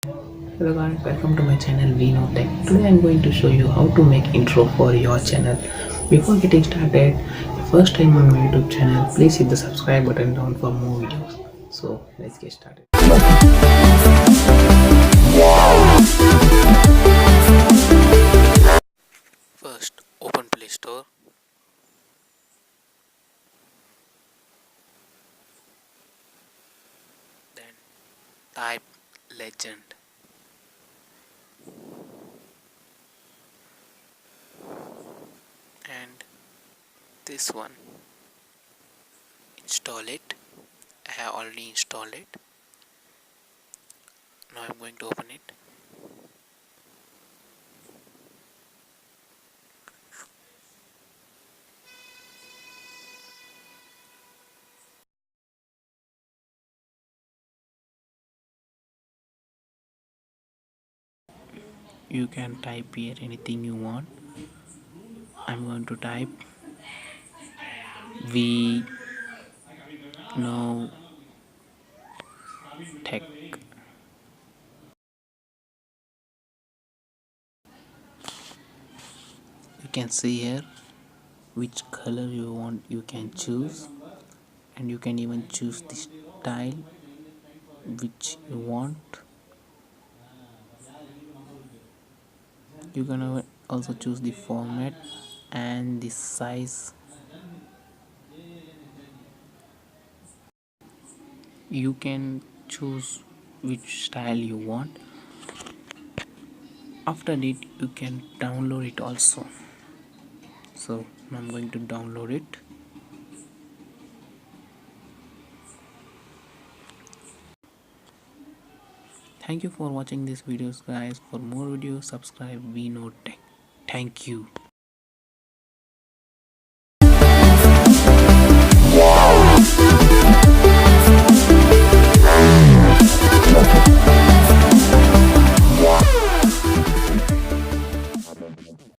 Hello guys, welcome to my channel V Knowtech. Today I'm going to show you how to make intro for your channel. Before getting started, first time on my YouTube channel, please hit the subscribe button down for more videos. So let's get started. First, open Play Store. Then type Legend. And this one, install it. I have already installed it. Now I'm going to open it. You can type here anything you want. I'm going to type V Knowtech. You can see here which color you want, you can choose, and you can even choose the style which you want. You can also choose the format and the size. You can choose which style you want. After that, you can download it also. So I'm going to download it. Thank you for watching these videos guys. For more videos, subscribe V Knowtech. Thank you.